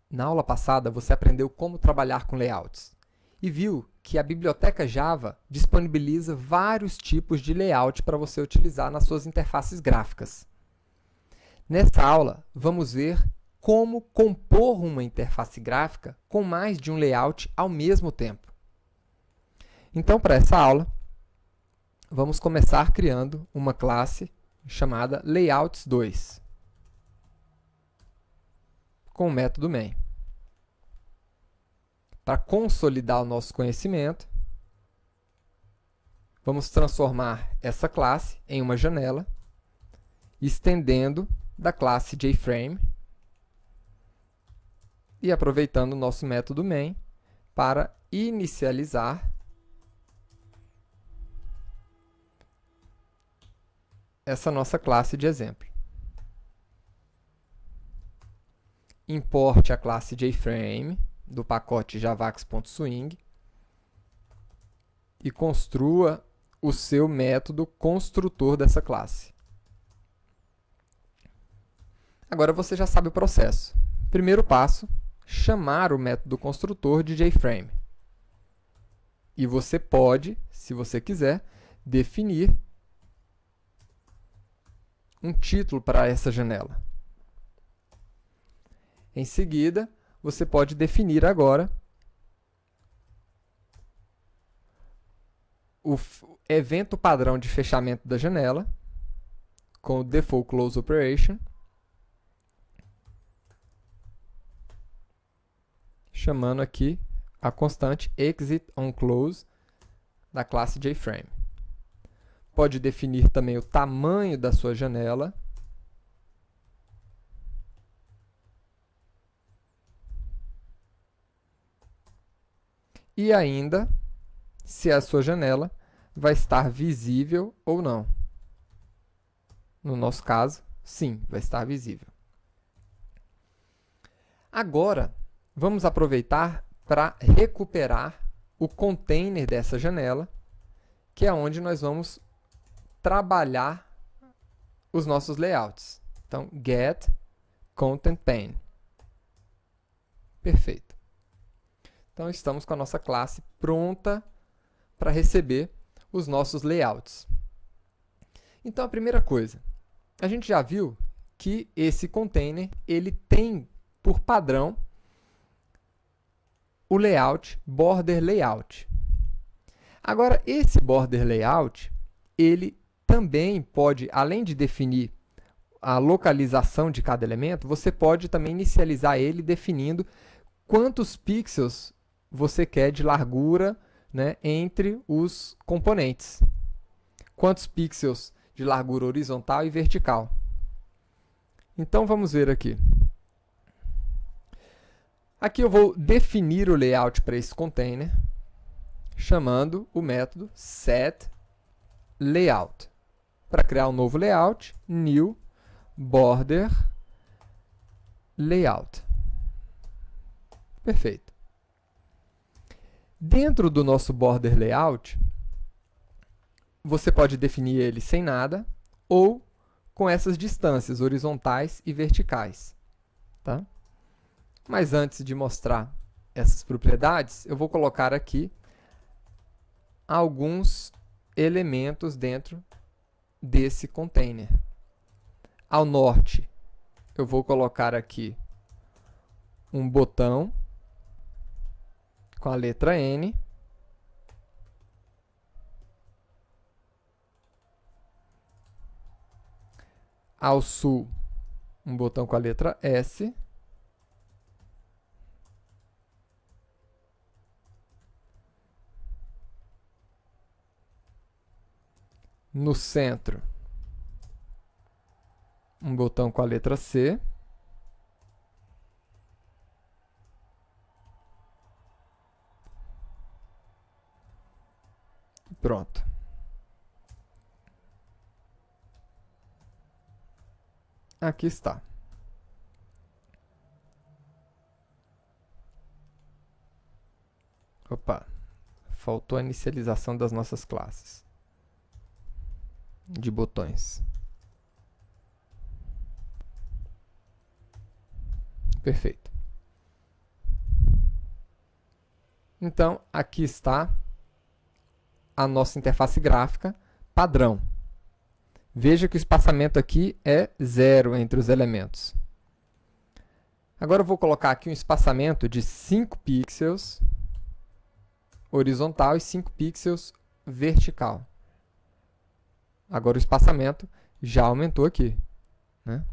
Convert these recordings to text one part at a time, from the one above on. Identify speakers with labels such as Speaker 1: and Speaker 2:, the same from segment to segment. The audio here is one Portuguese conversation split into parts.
Speaker 1: Na aula passada, você aprendeu como trabalhar com layouts e viu que a biblioteca Java disponibiliza vários tipos de layout para você utilizar nas suas interfaces gráficas. Nessa aula, vamos ver como compor uma interface gráfica com mais de um layout ao mesmo tempo. Então, para essa aula, vamos começar criando uma classe chamada Layouts2 com o método main. Para consolidar o nosso conhecimento, vamos transformar essa classe em uma janela, estendendo da classe JFrame e aproveitando o nosso método main para inicializar essa nossa classe de exemplo. Importe a classe JFrame do pacote javax.swing e construa o seu método construtor dessa classe. Agora você já sabe o processo. Primeiro passo, chamar o método construtor de JFrame. E você pode, se você quiser, definir um título para essa janela. Em seguida, você pode definir agora o evento padrão de fechamento da janela com o default close operation, chamando aqui a constante exit on close da classe JFrame. Pode definir também o tamanho da sua janela. E ainda, se a sua janela vai estar visível ou não. No nosso caso, sim, vai estar visível. Agora, vamos aproveitar para recuperar o container dessa janela, que é onde nós vamos trabalhar os nossos layouts. Então, get content pane. Perfeito. Então, estamos com a nossa classe pronta para receber os nossos layouts. Então, a primeira coisa, a gente já viu que esse container ele tem por padrão o layout border layout. Agora, esse border layout, ele também pode, além de definir a localização de cada elemento, você pode também inicializar ele definindo quantos pixels você quer de largura, né, entre os componentes. Quantos pixels de largura horizontal e vertical. Então, vamos ver aqui. Aqui eu vou definir o layout para esse container, chamando o método setLayout. Para criar um novo layout, new border layout. Perfeito. Dentro do nosso border layout, você pode definir ele sem nada ou com essas distâncias horizontais e verticais. Tá? Mas antes de mostrar essas propriedades, eu vou colocar aqui alguns elementos dentro desse container. Ao norte, eu vou colocar aqui um botão com a letra N. Ao sul, um botão com a letra S. No centro, um botão com a letra C. Pronto. Aqui está. Opa, faltou a inicialização das nossas classes de botões. Perfeito. Então, aqui está a nossa interface gráfica padrão. Veja que o espaçamento aqui é 0 entre os elementos. Agora eu vou colocar aqui um espaçamento de 5 pixels horizontal e 5 pixels vertical. Agora o espaçamento já aumentou aqui, né?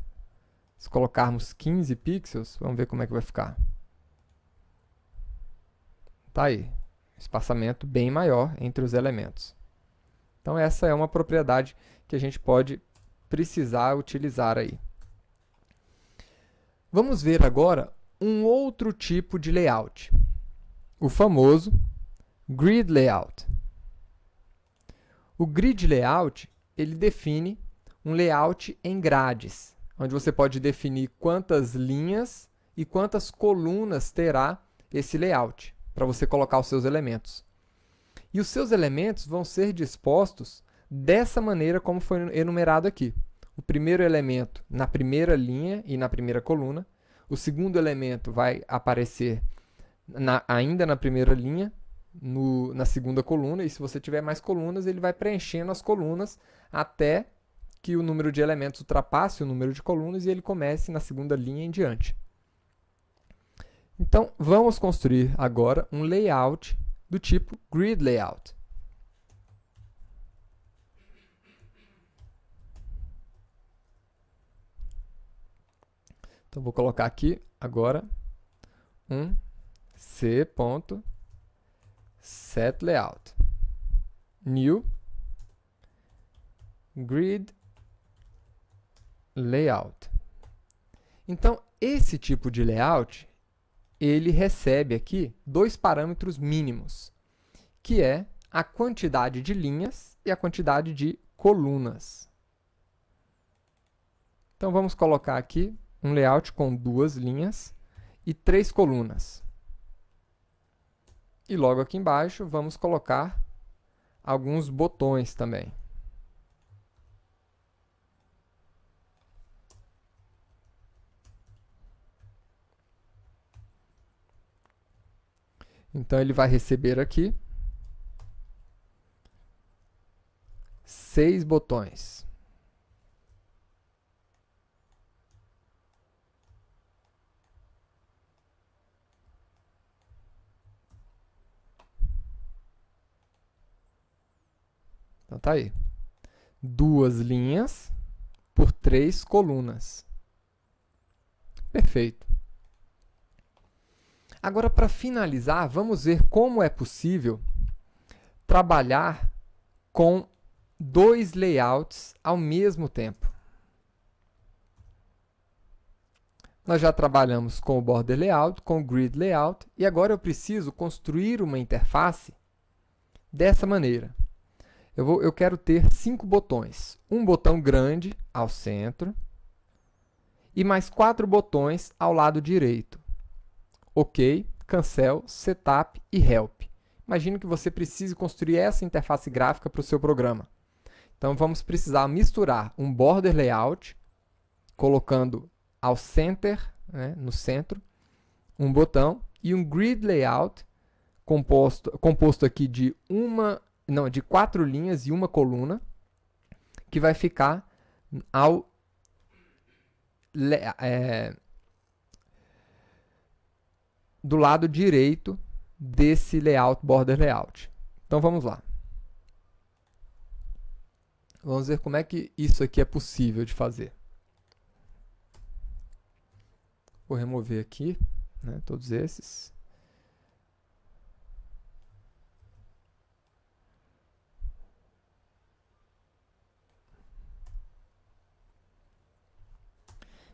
Speaker 1: Se colocarmos 15 pixels, vamos ver como é que vai ficar. Tá aí, espaçamento bem maior entre os elementos. Então essa é uma propriedade que a gente pode precisar utilizar aí. Vamos ver agora um outro tipo de layout, o famoso Grid Layout. O Grid Layout, ele define um layout em grades, onde você pode definir quantas linhas e quantas colunas terá esse layout, para você colocar os seus elementos. E os seus elementos vão ser dispostos dessa maneira como foi enumerado aqui. O primeiro elemento na primeira linha e na primeira coluna. O segundo elemento vai aparecer ainda na primeira linha, na segunda coluna. E se você tiver mais colunas, ele vai preenchendo as colunas até que o número de elementos ultrapasse o número de colunas e ele comece na segunda linha em diante. Então, vamos construir agora um layout do tipo Grid Layout. Então, vou colocar aqui agora um c.setLayout. New Grid Layout. Então, esse tipo de layout, ele recebe aqui dois parâmetros mínimos, que é a quantidade de linhas e a quantidade de colunas. Então, vamos colocar aqui um layout com 2 linhas e 3 colunas. E logo aqui embaixo, vamos colocar alguns botões também. Então, ele vai receber aqui 6 botões. Então, tá aí. 2 linhas por 3 colunas. Perfeito. Agora, para finalizar, vamos ver como é possível trabalhar com 2 layouts ao mesmo tempo. Nós já trabalhamos com o Border Layout, com o Grid Layout, e agora eu preciso construir uma interface dessa maneira. Eu quero ter 5 botões. Um botão grande ao centro e mais 4 botões ao lado direito. OK, Cancel, Setup e Help. Imagine que você precise construir essa interface gráfica para o seu programa. Então, vamos precisar misturar um Border Layout, colocando ao center, né, no centro, um botão, e um Grid Layout, composto aqui de 4 linhas e uma coluna, que vai ficar do lado direito desse layout, Border Layout. Então, vamos lá. Vamos ver como é que isso aqui é possível de fazer. Vou remover aqui, né, todos esses.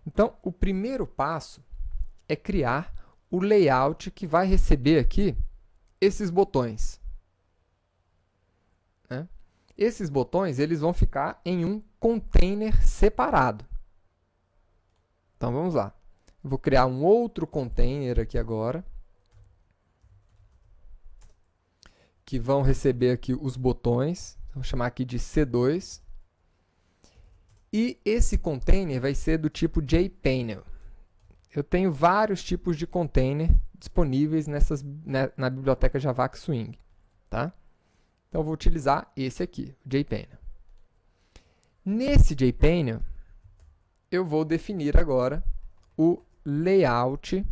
Speaker 1: Então, o primeiro passo é criar o layout que vai receber aqui esses botões. Né? Esses botões eles vão ficar em um container separado. Então, vamos lá. Eu vou criar um outro container aqui agora, que vão receber aqui os botões. Vou chamar aqui de C2. E esse container vai ser do tipo JPanel. Eu tenho vários tipos de container disponíveis na biblioteca Javax Swing. Tá? Então, eu vou utilizar esse aqui, o JPainter. Nesse JPainter, eu vou definir agora o layout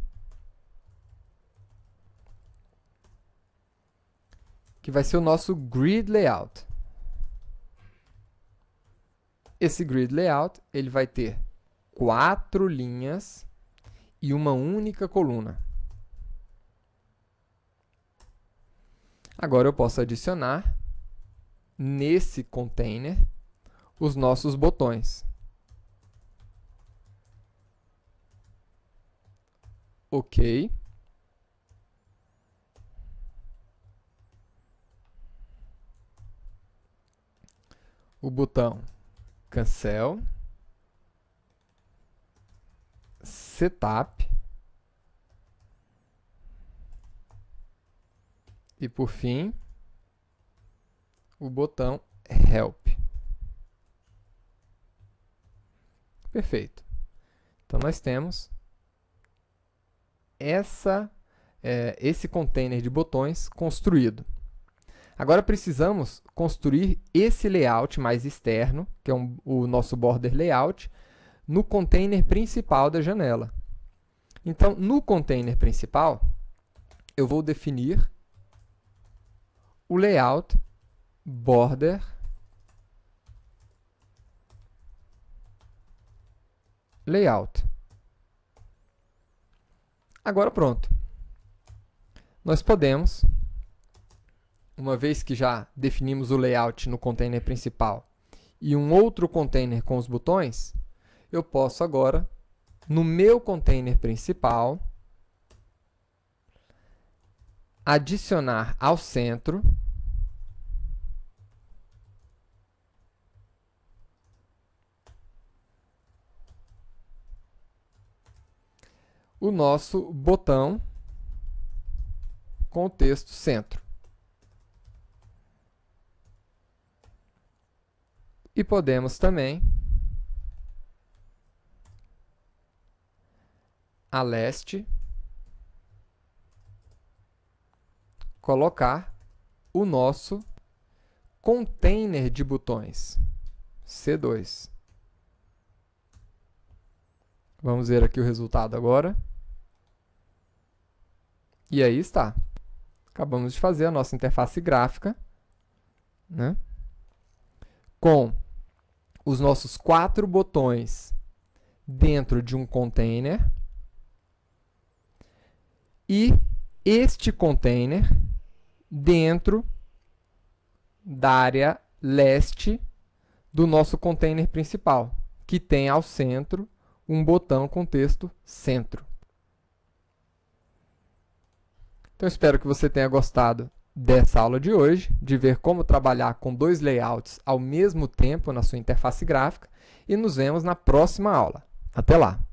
Speaker 1: que vai ser o nosso grid layout. Esse grid layout ele vai ter 4 linhas e uma única coluna. Agora eu posso adicionar nesse container os nossos botões. OK. O botão Cancel, Setup e, por fim, o botão Help. Perfeito. Então, nós temos esse container de botões construído. Agora precisamos construir esse layout mais externo, que é o nosso border layout, no container principal da janela. Então, no container principal, eu vou definir o layout border layout. Agora pronto. Nós podemos, uma vez que já definimos o layout no container principal e um outro container com os botões, eu posso agora, no meu container principal, adicionar ao centro o nosso botão com o texto centro. E podemos também, a leste, colocar o nosso container de botões, C2. Vamos ver aqui o resultado agora. E aí está. Acabamos de fazer a nossa interface gráfica, né? Com os nossos 4 botões dentro de um container e este container dentro da área leste do nosso container principal, que tem ao centro um botão com texto centro. Então, espero que você tenha gostado dessa aula de hoje, de ver como trabalhar com 2 layouts ao mesmo tempo na sua interface gráfica, e nos vemos na próxima aula. Até lá!